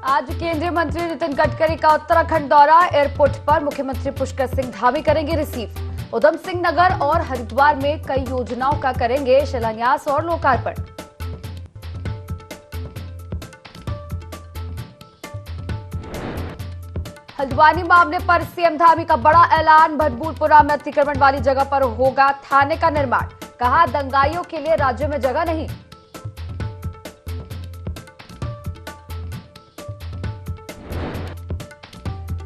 आज केंद्रीय मंत्री नितिन गडकरी का उत्तराखंड दौरा। एयरपोर्ट पर मुख्यमंत्री पुष्कर सिंह धामी करेंगे रिसीव। उधम सिंह नगर और हरिद्वार में कई योजनाओं का करेंगे शिलान्यास और लोकार्पण। हल्द्वानी मामले पर सीएम धामी का बड़ा ऐलान। भटबूरपुरा में अतिक्रमण वाली जगह पर होगा थाने का निर्माण। कहा, दंगाइयों के लिए राज्य में जगह नहीं।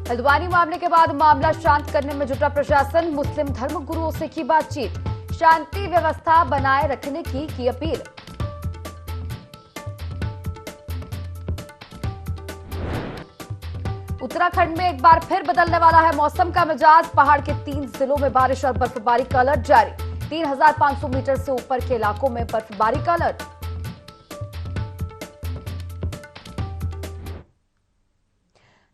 हल्द्वानी मामले के बाद मामला शांत करने में जुटा प्रशासन। मुस्लिम धर्म गुरुओं से की बातचीत। शांति व्यवस्था बनाए रखने की अपील। उत्तराखंड में एक बार फिर बदलने वाला है मौसम का मिजाज। पहाड़ के 3 जिलों में बारिश और बर्फबारी का अलर्ट जारी। 3500 मीटर से ऊपर के इलाकों में बर्फबारी का अलर्ट।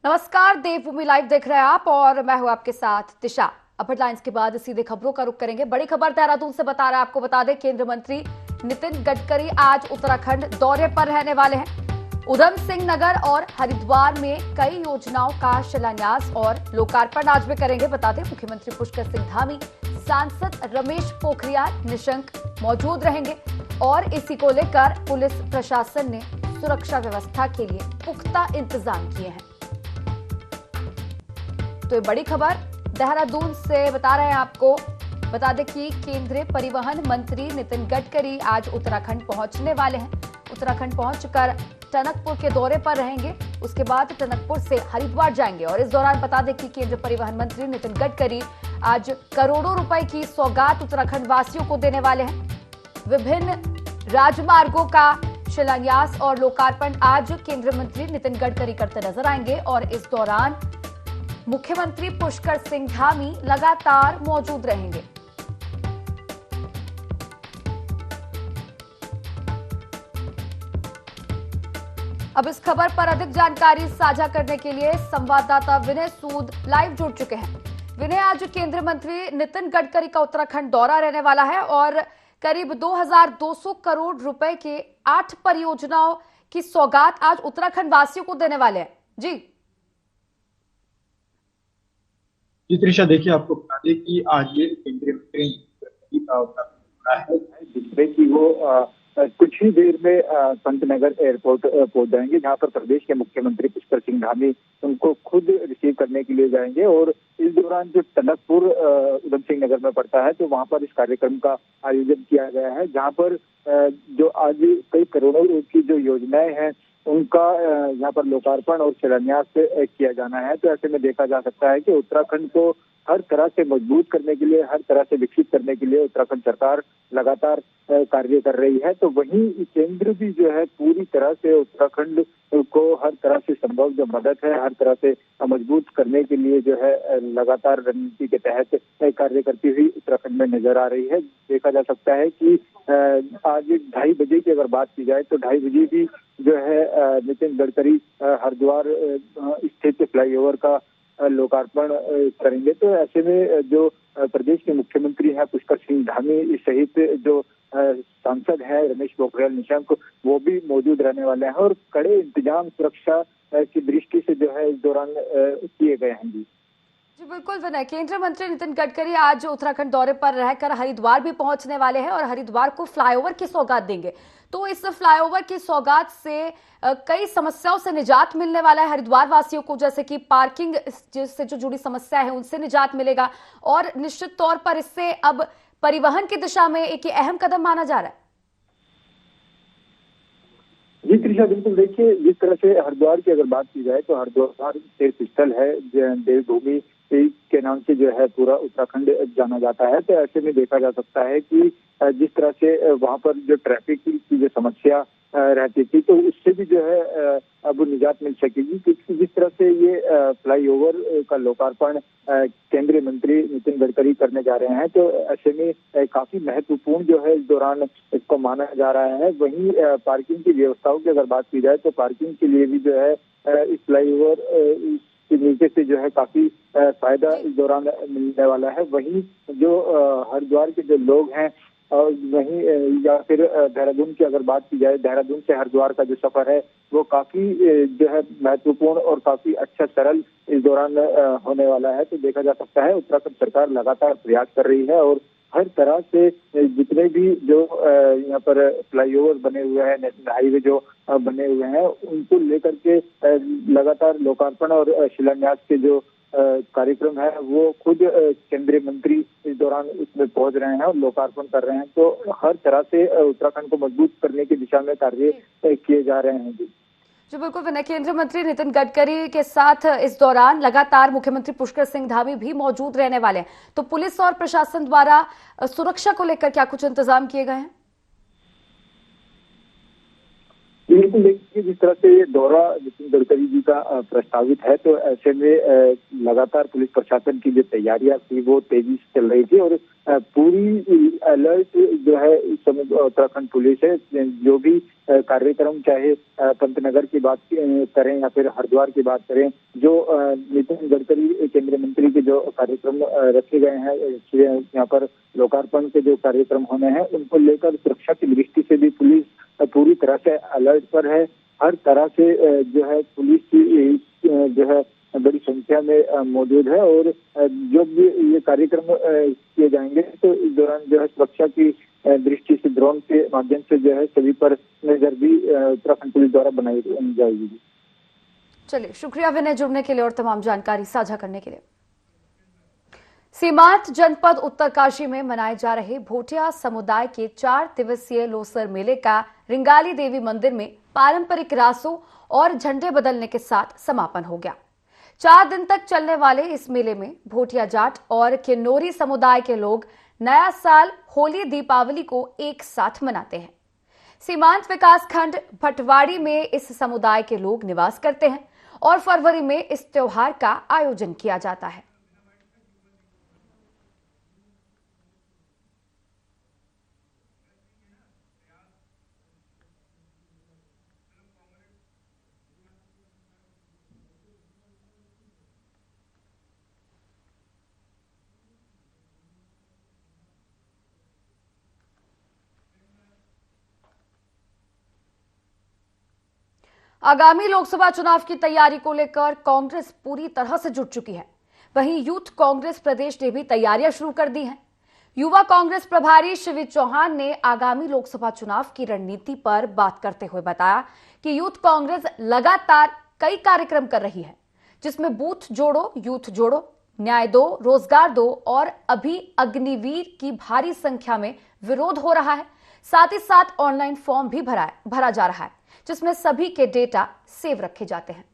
नमस्कार, देवभूमि लाइव देख रहे हैं आप और मैं हूं आपके साथ दिशा। अब हेडलाइंस के बाद सीधे खबरों का रुख करेंगे। बड़ी खबर देहरादून से बता रहा है, आपको बता दें केंद्रीय मंत्री नितिन गडकरी आज उत्तराखंड दौरे पर रहने वाले हैं। उधम सिंह नगर और हरिद्वार में कई योजनाओं का शिलान्यास और लोकार्पण आज वे करेंगे। बता दें मुख्यमंत्री पुष्कर सिंह धामी, सांसद रमेश पोखरियाल निशंक मौजूद रहेंगे और इसी को लेकर पुलिस प्रशासन ने सुरक्षा व्यवस्था के लिए पुख्ता इंतजाम किए हैं। तो ये बड़ी खबर देहरादून से बता रहे हैं आपको। बता दें कि केंद्रीय परिवहन मंत्री नितिन गडकरी आज उत्तराखंड पहुंचने वाले हैं। उत्तराखंड पहुंचकर टनकपुर के दौरे पर रहेंगे। उसके बाद टनकपुर से हरिद्वार जाएंगे और इस दौरान बता दें कि केंद्रीय परिवहन मंत्री नितिन गडकरी आज करोड़ों रुपए की सौगात उत्तराखंड वासियों को देने वाले हैं। विभिन्न राजमार्गों का शिलान्यास और लोकार्पण आज केंद्रीय मंत्री नितिन गडकरी करते नजर आएंगे और इस दौरान मुख्यमंत्री पुष्कर सिंह धामी लगातार मौजूद रहेंगे। अब इस खबर पर अधिक जानकारी साझा करने के लिए संवाददाता विनय सूद लाइव जुड़ चुके हैं। विनय, आज केंद्रीय मंत्री नितिन गडकरी का उत्तराखंड दौरा रहने वाला है और करीब 2200 करोड़ रुपए के 8 परियोजनाओं की सौगात आज उत्तराखंड वासियों को देने वाले हैं। जी त्रिशा, देखिए आपको बता दें कि आज ये केंद्रीय मंत्री का उत्तराखंड है, जिसमें कि वो कुछ ही देर में पंतनगर एयरपोर्ट पहुंच जाएंगे, जहां पर प्रदेश के मुख्यमंत्री पुष्कर सिंह धामी उनको खुद रिसीव करने के लिए जाएंगे। और इस दौरान जो टनकपुर उधम सिंह नगर में पड़ता है, तो वहां पर इस कार्यक्रम का आयोजन किया गया है, जहां पर जो आज कई करोड़ों की जो योजनाएं हैं उनका यहाँ पर लोकार्पण और शिलान्यास किया जाना है। तो ऐसे में देखा जा सकता है कि उत्तराखंड को हर तरह से मजबूत करने के लिए, हर तरह से विकसित करने के लिए उत्तराखंड सरकार लगातार कार्य कर रही है। तो वहीं केंद्र भी जो है पूरी तरह से उत्तराखंड को हर तरह से संभव जो मदद है, हर तरह से मजबूत करने के लिए जो है लगातार रणनीति के तहत कार्य करती हुई उत्तराखंड में नजर आ रही है। देखा जा सकता है कि आज 2:30 बजे की अगर बात की जाए तो 2:30 बजे भी जो है नितिन गडकरी हरिद्वार स्थित फ्लाईओवर का लोकार्पण करेंगे। तो ऐसे में जो प्रदेश के मुख्यमंत्री हैं पुष्कर सिंह धामी सहित जो सांसद हैं रमेश पोखरियाल निशंक, वो भी मौजूद रहने वाले हैं और कड़े इंतजाम सुरक्षा की दृष्टि से जो है इस दौरान किए गए हैं। जी बिल्कुल विनय, केंद्रीय मंत्री नितिन गडकरी आज उत्तराखंड दौरे पर रहकर हरिद्वार भी पहुंचने वाले हैं और हरिद्वार को फ्लाईओवर की सौगात देंगे। तो इस फ्लाईओवर की सौगात से कई समस्याओं से निजात मिलने वाला है हरिद्वार वासियों को, जैसे कि पार्किंग से जो जुड़ी समस्या है उनसे निजात मिलेगा और निश्चित तौर पर इससे अब परिवहन की दिशा में एक अहम कदम माना जा रहा है। जी त्रिशा, बिल्कुल। देखिए, जिस तरह से हरिद्वार की अगर बात की जाए तो हरिद्वार तीर्थ स्थल है, देवभूमि के नाम से जो है पूरा उत्तराखंड जाना जाता है। तो ऐसे में देखा जा सकता है कि जिस तरह से वहां पर जो ट्रैफिक की जो समस्या रहती थी, तो उससे भी जो है अब निजात मिल सकेगी, क्योंकि जिस तरह से ये फ्लाईओवर का लोकार्पण केंद्रीय मंत्री नितिन गडकरी करने जा रहे हैं, तो ऐसे में काफी महत्वपूर्ण जो है इस दौरान इसको माना जा रहा है। वहीं पार्किंग की व्यवस्थाओं की अगर बात की जाए तो पार्किंग के लिए भी जो है इस फ्लाईओवर के नीचे से जो है काफी फायदा इस दौरान मिलने वाला है। वहीं जो हरिद्वार के जो लोग हैं और वहीं या फिर देहरादून की अगर बात की जाए, देहरादून से हरिद्वार का जो सफर है वो काफी जो है महत्वपूर्ण और काफी अच्छा सरल इस दौरान होने वाला है। तो देखा जा सकता है उत्तराखंड सरकार लगातार प्रयास कर रही है और हर तरह से जितने भी जो यहाँ पर फ्लाईओवर बने हुए हैं, नेशनल हाईवे जो बने हुए हैं, उनको लेकर के लगातार लोकार्पण और शिलान्यास के जो कार्यक्रम है वो खुद केंद्रीय मंत्री इस दौरान उसमें पहुंच रहे हैं और लोकार्पण कर रहे हैं। तो हर तरह से उत्तराखंड को मजबूत करने की दिशा में कार्य किए जा रहे हैं। जी बिल्कुल विनय, केंद्रीय मंत्री नितिन गडकरी के साथ इस दौरान लगातार मुख्यमंत्री पुष्कर सिंह धामी भी मौजूद रहने वाले हैं। तो पुलिस और प्रशासन द्वारा सुरक्षा को लेकर क्या कुछ इंतजाम किए गए हैं? बिल्कुल, देखिए जिस तरह से ये दौरा नितिन गडकरी जी का प्रस्तावित है, तो ऐसे में लगातार पुलिस प्रशासन की जो तैयारियां थी वो तेजी से चल रही थी और पूरी अलर्ट जो है उत्तराखंड पुलिस है। जो भी कार्यक्रम, चाहे पंतनगर की बात करें या फिर हरिद्वार की बात करें, जो नितिन गडकरी केंद्रीय मंत्री के जो कार्यक्रम रखे गए हैं, यहाँ पर लोकार्पण के जो कार्यक्रम होने हैं, उनको लेकर सुरक्षा की दृष्टि से भी पुलिस पूरी तरह से अलर्ट पर है। हर तरह से जो है पुलिस की जो है बड़ी संख्या में मौजूद है और जो भी ये कार्यक्रम किए जाएंगे तो इस दौरान जो है सुरक्षा की दृष्टि से ड्रोन के माध्यम से जो है सभी पर नजर भी उत्तराखंड पुलिस द्वारा बनाई जाएगी। चलिए, शुक्रिया विनय जुड़ने के लिए और तमाम जानकारी साझा करने के लिए। सीमांत जनपद उत्तरकाशी में मनाए जा रहे भोटिया समुदाय के 4 दिवसीय लोसर मेले का रिंगाली देवी मंदिर में पारंपरिक रासों और झंडे बदलने के साथ समापन हो गया। 4 दिन तक चलने वाले इस मेले में भोटिया जाट और किन्नौरी समुदाय के लोग नया साल, होली, दीपावली को एक साथ मनाते हैं। सीमांत विकास खंड भटवाड़ी में इस समुदाय के लोग निवास करते हैं और फरवरी में इस त्योहार का आयोजन किया जाता है। आगामी लोकसभा चुनाव की तैयारी को लेकर कांग्रेस पूरी तरह से जुट चुकी है। वहीं यूथ कांग्रेस प्रदेश ने भी तैयारियां शुरू कर दी हैं। युवा कांग्रेस प्रभारी शिविर चौहान ने आगामी लोकसभा चुनाव की रणनीति पर बात करते हुए बताया कि यूथ कांग्रेस लगातार कई कार्यक्रम कर रही है, जिसमें बूथ जोड़ो, यूथ जोड़ो, न्याय दो, रोजगार दो और अभी अग्निवीर की भारी संख्या में विरोध हो रहा है। साथ ही साथ ऑनलाइन फॉर्म भी भरा जा रहा है, जिसमें सभी के डेटा सेव रखे जाते हैं।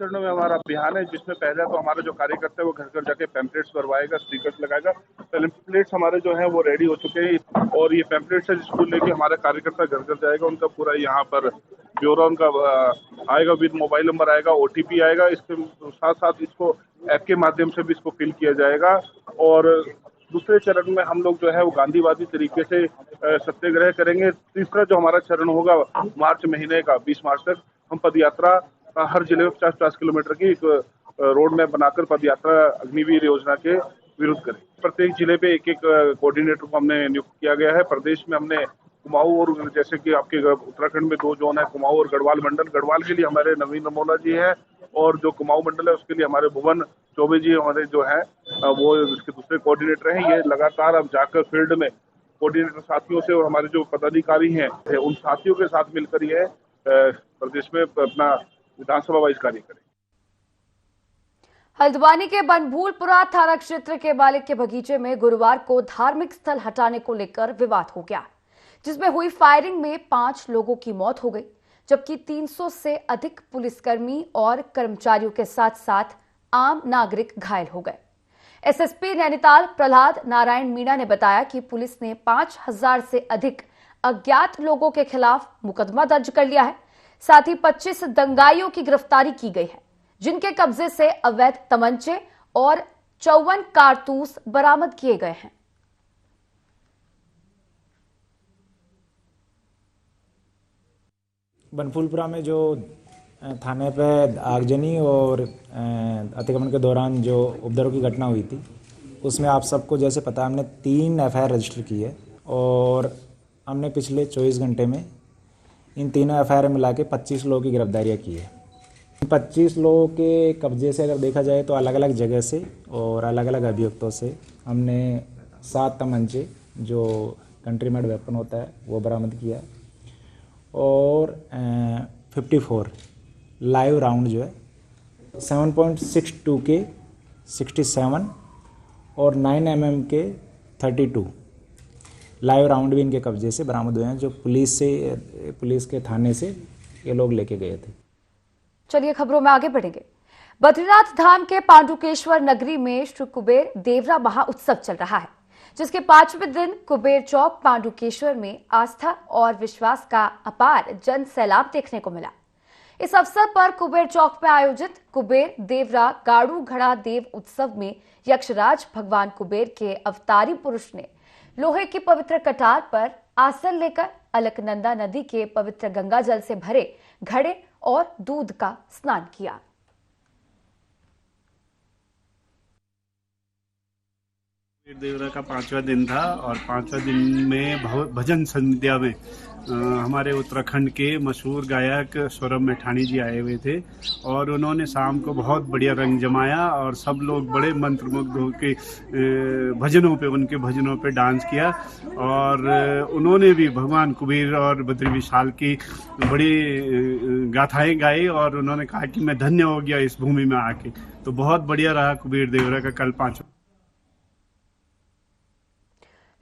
चरणों में हमारा अभियान है, जिसमें पहले तो हमारे जो कार्यकर्ता है वो घर घर जाके पैम्पलेट्स भरवाएगा, स्टिकर्स लगाएगा। पैम्पलेट्स हमारे जो है वो रेडी हो चुके हैं और ये पैम्पलेट्स है जिसको लेके हमारा कार्यकर्ता घर घर जाएगा। उनका पूरा यहाँ पर ब्यौरा उनका आएगा, विद मोबाइल नंबर आएगा, OTP आएगा। इसके साथ साथ इसको ऐप के माध्यम से भी इसको फिल किया जाएगा। और दूसरे चरण में हम लोग जो है वो गांधीवादी तरीके से सत्याग्रह करेंगे। तीसरा जो हमारा चरण होगा मार्च महीने का 20 मार्च तक, हम पदयात्रा हर जिले में 50-50 किलोमीटर की एक रोड मैप बनाकर पदयात्रा अग्निवीर योजना के विरुद्ध करें। प्रत्येक जिले पे एक एक कोऑर्डिनेटर को हमने नियुक्त किया गया है। प्रदेश में हमने कुमाऊं और जैसे कि आपके उत्तराखंड में 2 जोन है, कुमाऊं और गढ़वाल मंडल। गढ़वाल के लिए हमारे नवीन अमोला जी है और जो कुमाऊं मंडल है उसके लिए हमारे भुवन चौबे जी हमारे जो है वो इसके दूसरे कोऑर्डिनेटर हैं। ये लगातार अब जाकर फील्ड में कोऑर्डिनेटर साथियों से और हमारे जो पदाधिकारी हैं उन साथियों के साथ मिलकर ये प्रदेश में अपना विधानसभा वाइज कार्य करें। हल्द्वानी के बनभूलपुरा थाना क्षेत्र के बालिक के बगीचे में गुरुवार को धार्मिक स्थल हटाने को लेकर विवाद हो गया, जिसमें हुई फायरिंग में 5 लोगों की मौत हो गई, जबकि 300 से अधिक पुलिसकर्मी और कर्मचारियों के साथ साथ आम नागरिक घायल हो गए। SSP नैनीताल प्रहलाद नारायण मीणा ने बताया कि पुलिस ने 5000 से अधिक अज्ञात लोगों के खिलाफ मुकदमा दर्ज कर लिया है। साथ ही 25 दंगाइयों की गिरफ्तारी की गई है, जिनके कब्जे से अवैध तमंचे और 54 कारतूस बरामद किए गए हैं। बनभूलपुरा में जो थाने पे आगजनी और अतिक्रमण के दौरान जो उपद्रव की घटना हुई थी उसमें आप सबको जैसे पता हमने 3 एफआईआर रजिस्टर की है और हमने पिछले 24 घंटे में इन तीनों एफआईआर मिला के 25 लोगों की गिरफ्तारियाँ की है। 25 लोगों के कब्जे से अगर देखा जाए तो अलग अलग जगह से और अलग अलग अभियुक्तों से हमने 7 तमंचे जो कंट्री मेड वेपन होता है वो बरामद किया और 54 लाइव राउंड जो है 7.62 के 67 और 9 mm के 32 लाइव राउंड भी इनके कब्जे से बरामद हुए हैं जो पुलिस के थाने से ये लोग लेके गए थे। चलिए खबरों में आगे बढ़ेंगे। बद्रीनाथ धाम के पांडुकेश्वर नगरी में श्री कुबेर देवरा महा उत्सव चल रहा है, जिसके 5वें दिन कुबेर चौक पांडुकेश्वर में आस्था और विश्वास का अपार जन सैलाब देखने को मिला। इस अवसर पर कुबेर चौक में आयोजित कुबेर देवरा गाड़ू घड़ा देव उत्सव में यक्षराज भगवान कुबेर के अवतारी पुरुष ने लोहे की पवित्र कटार पर आसन लेकर अलकनंदा नदी के पवित्र गंगा जल से भरे घड़े और दूध का स्नान किया। देवरा का 5वां दिन था और 5वां दिन में भजन संध्या में हमारे उत्तराखंड के मशहूर गायक सौरभ मैठाणी जी आए हुए थे और उन्होंने शाम को बहुत बढ़िया रंग जमाया और सब लोग बड़े मंत्रमुग्ध होकर उनके भजनों पे डांस किया और उन्होंने भी भगवान कुबेर और बद्री विशाल की बड़ी गाथाएं गाई और उन्होंने कहा कि मैं धन्य हो गया इस भूमि में आके। तो बहुत बढ़िया रहा कुबेर देवरा का कल 5वां।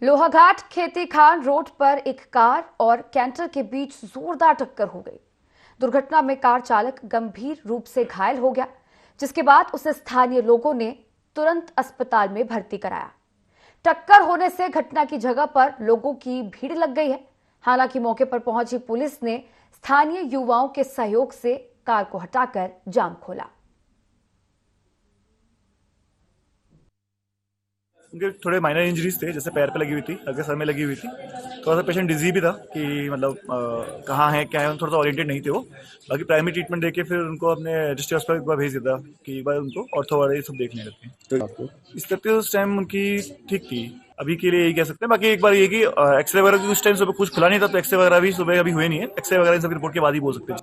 लोहाघाट खेती खान रोड पर एक कार और कैंटर के बीच जोरदार टक्कर हो गई। दुर्घटना में कार चालक गंभीर रूप से घायल हो गया, जिसके बाद उसे स्थानीय लोगों ने तुरंत अस्पताल में भर्ती कराया। टक्कर होने से घटना की जगह पर लोगों की भीड़ लग गई है। हालांकि मौके पर पहुंची पुलिस ने स्थानीय युवाओं के सहयोग से कार को हटाकर जाम खोला। उनके थोड़े माइनर इंजरीज थे, जैसे पैर पे लगी हुई थी, हल्के सर में लगी हुई थी। थोड़ा सा पेशेंट डिजी भी था कि मतलब कहाँ है क्या है, थोड़ा सा ओरिएंटेड नहीं थे वो। बाकी प्राइमरी ट्रीटमेंट देके फिर उनको अपने डिस्ट्रिक्ट हॉस्पिटल एक बार भेज दिया कि एक बार उनको ऑर्थो वाले सब देखने लगते हैं। तो इस तरह से उस टाइम उनकी ठीक थी, अभी के लिए यही कह सकते हैं। बाकी एक बार ये कि एक्सरे वगैरह उस टाइम सुबह कुछ खुला नहीं था, तो एक्सरे वगैरह भी सुबह अभी हुए नहीं है। एक्सरे वगैरह इन सब रिपोर्ट के बाद ही बोल सकते हैं।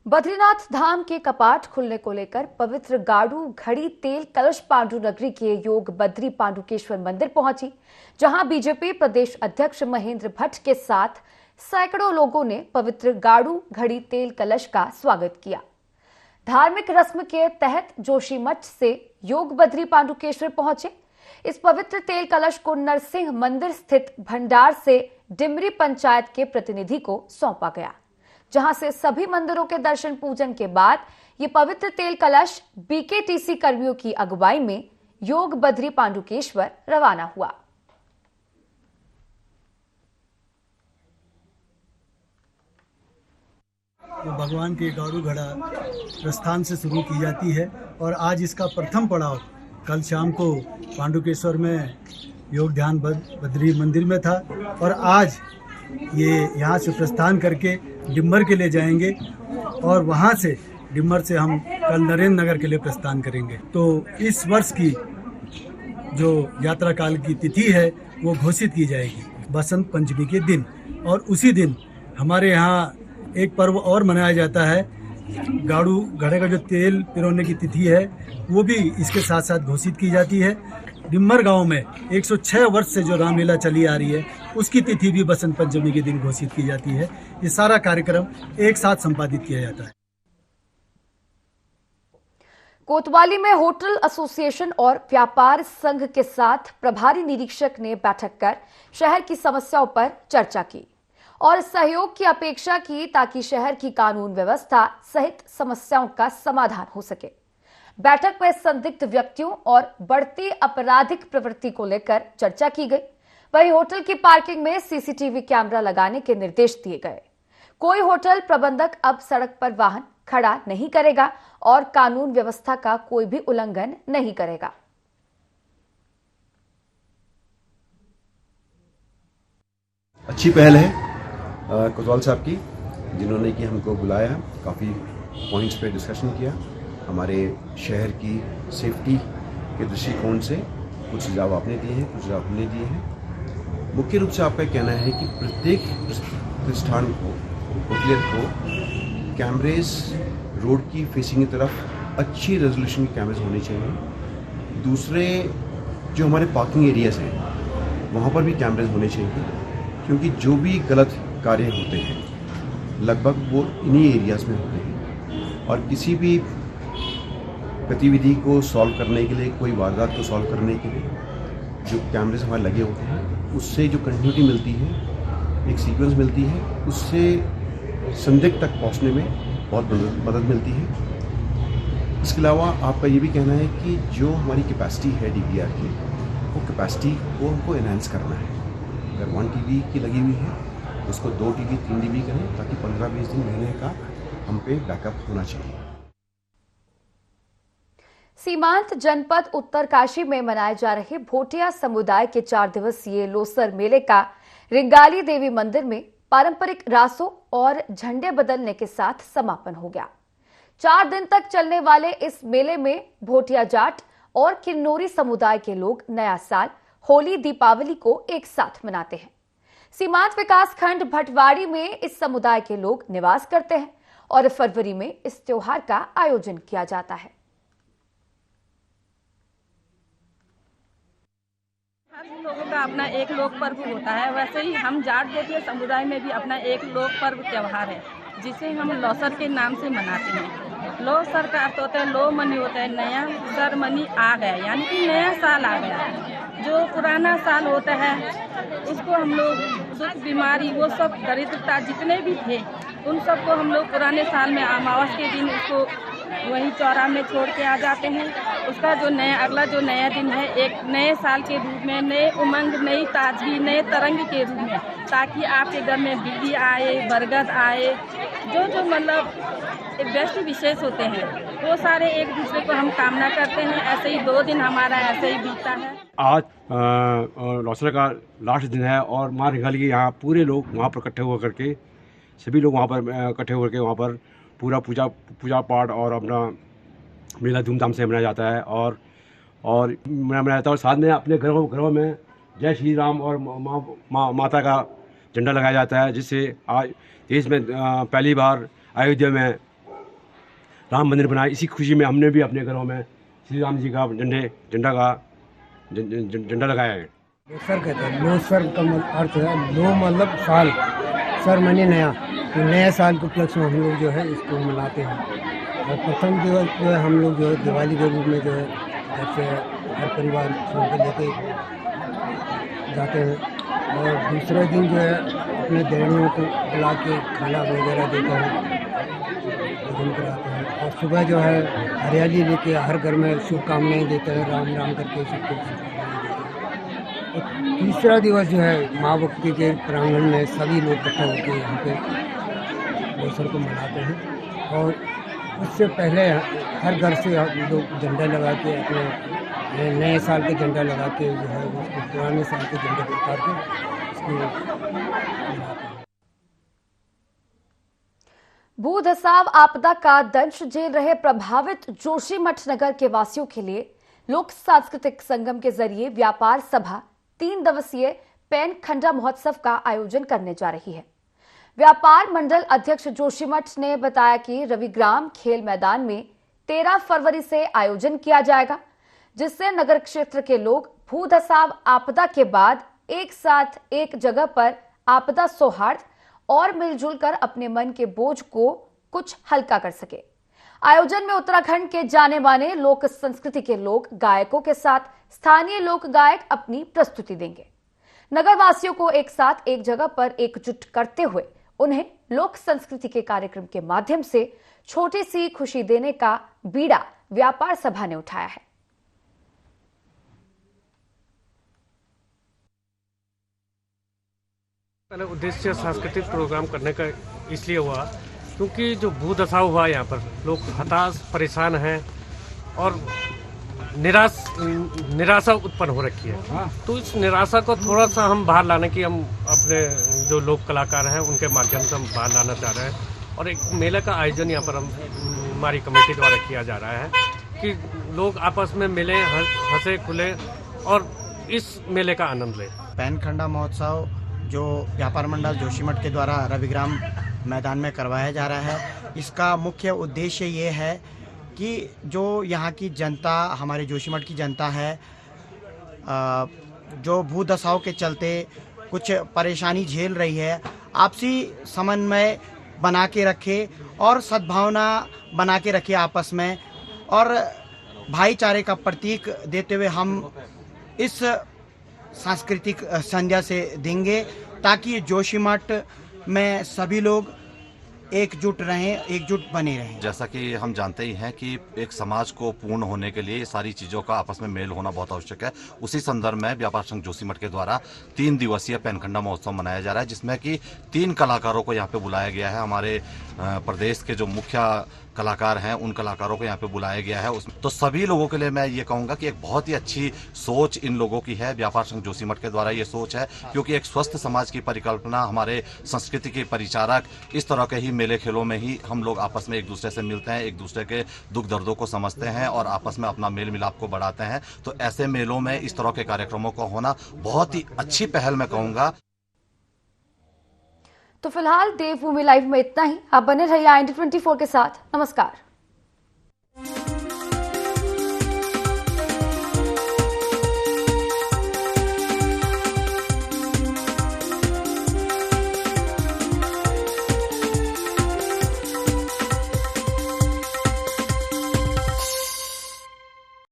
बद्रीनाथ धाम के कपाट खुलने को लेकर पवित्र गाड़ू घड़ी तेल कलश पांडु नगरी के योग बद्री पांडुकेश्वर मंदिर पहुंची, जहां बीजेपी प्रदेश अध्यक्ष महेंद्र भट्ट के साथ सैकड़ों लोगों ने पवित्र गाड़ू घड़ी तेल कलश का स्वागत किया। धार्मिक रस्म के तहत जोशीमठ से योग बद्री पांडुकेश्वर पहुंचे। इस पवित्र तेल कलश को नरसिंह मंदिर स्थित भंडार से डिमरी पंचायत के प्रतिनिधि को सौंपा गया, जहां से सभी मंदिरों के दर्शन पूजन के बाद ये पवित्र तेल कलश बीकेटीसी कर्मियों की अगुवाई में योग बद्री पांडुकेश्वर रवाना हुआ। तो भगवान के गाड़ू घड़ा प्रस्थान से शुरू की जाती है और आज इसका प्रथम पड़ाव कल शाम को पांडुकेश्वर में योग ध्यान बद्री मंदिर में था और आज ये यहाँ से प्रस्थान करके डिम्बर के लिए जाएंगे और वहाँ से डिम्बर से हम कल नरेंद्र नगर के लिए प्रस्थान करेंगे। तो इस वर्ष की जो यात्रा काल की तिथि है वो घोषित की जाएगी बसंत पंचमी के दिन, और उसी दिन हमारे यहाँ एक पर्व और मनाया जाता है। गाड़ू घड़े का जो तेल पिरोने की तिथि है वो भी इसके साथ साथ घोषित की जाती है। डिम्बर गांव में 106 वर्ष से जो रामलीला चली आ रही है उसकी तिथि भी बसंत पंचमी के दिन घोषित की जाती है। ये सारा कार्यक्रम एक साथ संपादित किया जाता है। कोतवाली में होटल एसोसिएशन और व्यापार संघ के साथ प्रभारी निरीक्षक ने बैठक कर शहर की समस्याओं पर चर्चा की और सहयोग की अपेक्षा की, ताकि शहर की कानून व्यवस्था सहित समस्याओं का समाधान हो सके। बैठक में संदिग्ध व्यक्तियों और बढ़ती आपराधिक प्रवृत्ति को लेकर चर्चा की गई। वहीं होटल की पार्किंग में सीसीटीवी कैमरा लगाने के निर्देश दिए गए। कोई होटल प्रबंधक अब सड़क पर वाहन खड़ा नहीं करेगा और कानून व्यवस्था का कोई भी उल्लंघन नहीं करेगा। अच्छी पहल है कोतवाल साहब की जिन्होंने कि हमको बुलाया, काफ़ी पॉइंट्स पे डिस्कशन किया। हमारे शहर की सेफ्टी के दृष्टिकोण से कुछ सुझाव आपने दिए हैं, कुछ सुझाव हमने दिए हैं। मुख्य रूप से आपका कहना है कि प्रत्येक प्रतिष्ठान को, होटलियर को कैमरेज रोड की फेसिंग की तरफ अच्छी रेजोल्यूशन के कैमरेज होने चाहिए। दूसरे जो हमारे पार्किंग एरियाज हैं वहाँ पर भी कैमरेज होने चाहिए, क्योंकि जो भी गलत कार्य होते हैं लगभग वो इन्हीं एरियाज़ में होते हैं। और किसी भी गतिविधि को सॉल्व करने के लिए, कोई वारदात को सॉल्व करने के लिए जो कैमरेज हमारे लगे होते हैं उससे जो कंटिन्यूटी मिलती है, एक सीक्वेंस मिलती है, उससे संदिग्ध तक पहुंचने में बहुत मदद मिलती है। इसके अलावा आपका ये भी कहना है कि जो हमारी कैपेसिटी है DVR की, वो कैपेसिटी को हमको एनहांस करना है। अगर 1 TV की लगी हुई है तो उसको 2 TV 3 TV करें, ताकि 15-20 दिन महीने का हम पे बैकअप होना चाहिए। सीमांत जनपद उत्तरकाशी में मनाए जा रहे भोटिया समुदाय के 4 दिवसीय लोसर मेले का रिंगाली देवी मंदिर में पारंपरिक रासों और झंडे बदलने के साथ समापन हो गया। 4 दिन तक चलने वाले इस मेले में भोटिया जाट और किन्नौरी समुदाय के लोग नया साल, होली, दीपावली को एक साथ मनाते हैं। सीमांत विकास खंड भटवाड़ी में इस समुदाय के लोग निवास करते हैं और फरवरी में इस त्योहार का आयोजन किया जाता है। हर लोगों का अपना एक लोक पर्व होता है, वैसे ही हम जाट भोटिया समुदाय में भी अपना एक लोक पर्व त्यौहार है, जिसे हम लोसर के नाम से मनाते हैं। लोसर का अर्थ होता है, लो मनी होता है नया, सर मनी आ गया, यानी कि नया साल आ गया। जो पुराना साल होता है उसको हम लोग दुख, बीमारी, वो सब दरिद्रता जितने भी थे उन सबको हम लोग पुराने साल में अमावस के दिन उसको वहीं चौरा में छोड़ के आ जाते हैं। उसका जो अगला जो नया दिन है, एक नए साल के रूप में, नए उमंग, नई ताजगी, नए तरंग के रूप में, ताकि आपके घर में बिजली आए, बरगद आए, जो मतलब एक व्यक्ति विशेष होते हैं वो सारे एक दूसरे को हम कामना करते हैं। ऐसे ही 2 दिन हमारा ऐसे ही बीता है। आज लोसर का लास्ट दिन है और माँ रिंगाली के यहाँ पूरे लोग वहाँ पर इकट्ठे हुआ करके, सभी लोग वहाँ पर इकट्ठे होकर के वहाँ पर पूरा पूजा पाठ और अपना मेला धूमधाम से मनाया जाता है और मनाया जाता है। और साथ में अपने घरों में जय श्री राम और माता का झंडा लगाया जाता है, जिससे आज देश में पहली बार अयोध्या में राम मंदिर बना। इसी खुशी में हमने भी अपने घरों में श्री राम जी का झंडा लगाया है। लोसर कहते हैं, लोसर का अर्थ है लो मतलब साल, सर मनी नया, तो नए साल के उपलक्ष्य में हम लोग जो है इसको मनाते हैं। और प्रथम दिवस जो है हम लोग जो है दिवाली के रूप में जो है घर से हर परिवार सबको लेके जाते हैं। और दूसरे दिन जो है अपने देवड़ियों को बुला के खाना वगैरह देते हैं, भोजन कराते हैं। और सुबह जो है हरियाली लेके हर घर में शुभकामनाएँ देते हैं, राम राम करके सबको शुभकामनाएँ देते हैं। और तीसरा दिवस जो है माँ भक्ति के प्रांगण में सभी लोग इकट्ठा होकर यहाँ पे लोसर को मनाते हैं। और उससे पहले हर घर से लोग झंडा लगा के, अपने नए साल के झंडा लगा के जो है उसको पुराने साल के झंडे को उतार के उसको मनाते हैं। भूधसाव आपदा का दंश झेल रहे प्रभावित जोशीमठ नगर के वासियों के लिए लोक सांस्कृतिक संगम के जरिए व्यापार सभा 3 दिवसीय पैन खंडा महोत्सव का आयोजन करने जा रही है। व्यापार मंडल अध्यक्ष जोशीमठ ने बताया कि रविग्राम खेल मैदान में 13 फरवरी से आयोजन किया जाएगा, जिससे नगर क्षेत्र के लोग भूधसाव आपदा के बाद एक साथ एक जगह पर आपदा सौहार्द और मिलजुल कर अपने मन के बोझ को कुछ हल्का कर सके। आयोजन में उत्तराखंड के जाने माने लोक संस्कृति के लोक गायकों के साथ स्थानीय लोक गायक अपनी प्रस्तुति देंगे। नगर वासियों को एक साथ एक जगह पर एकजुट करते हुए उन्हें लोक संस्कृति के कार्यक्रम के माध्यम से छोटी सी खुशी देने का बीड़ा व्यापार सभा ने उठाया है। पहले उद्देश्य सांस्कृतिक प्रोग्राम करने का इसलिए हुआ क्योंकि जो भूदशा हुआ यहाँ पर लोग हताश परेशान हैं और निराशा उत्पन्न हो रखी है। तो इस निराशा को थोड़ा सा हम बाहर लाने की हम अपने जो लोक कलाकार हैं उनके माध्यम से हम बाहर लाना चाह रहे हैं। और एक मेले का आयोजन यहाँ पर हमारी कमेटी द्वारा किया जा रहा है कि लोग आपस में मिलें, हंसे खुले और इस मेले का आनंद लें। पैनखंडा महोत्सव जो व्यापार मंडल जोशीमठ के द्वारा रविग्राम मैदान में करवाया जा रहा है, इसका मुख्य उद्देश्य ये है कि जो यहाँ की जनता, हमारे जोशीमठ की जनता है, जो भूदशाओं के चलते कुछ परेशानी झेल रही है, आपसी समन्वय बना के रखे और सद्भावना बना के रखे आपस में, और भाईचारे का प्रतीक देते हुए हम इस सांस्कृतिक संध्या से देंगे ताकि जोशीमठ में सभी लोग एकजुट रहें, एकजुट बने रहें। जैसा कि हम जानते ही हैं कि एक समाज को पूर्ण होने के लिए सारी चीज़ों का आपस में मेल होना बहुत आवश्यक है। उसी संदर्भ में व्यापार संघ जोशीमठ के द्वारा 3 दिवसीय पैनखंडा महोत्सव मनाया जा रहा है, जिसमें कि 3 कलाकारों को यहाँ पे बुलाया गया है। हमारे प्रदेश के जो मुख्य कलाकार हैं उन कलाकारों को यहाँ पे बुलाया गया है। उसमें तो सभी लोगों के लिए मैं ये कहूँगा कि एक बहुत ही अच्छी सोच इन लोगों की है। व्यापार संघ जोशीमठ के द्वारा ये सोच है, क्योंकि एक स्वस्थ समाज की परिकल्पना, हमारे संस्कृति के परिचारक, इस तरह के ही मेले खेलों में ही हम लोग आपस में एक दूसरे से मिलते हैं, एक दूसरे के दुख दर्दों को समझते हैं और आपस में अपना मेल मिलाप को बढ़ाते हैं। तो ऐसे मेलों में इस तरह के कार्यक्रमों का होना बहुत ही अच्छी पहल मैं कहूँगा। तो फिलहाल देवभूमि लाइव में इतना ही। आप बने रहिए IND24 के साथ। नमस्कार।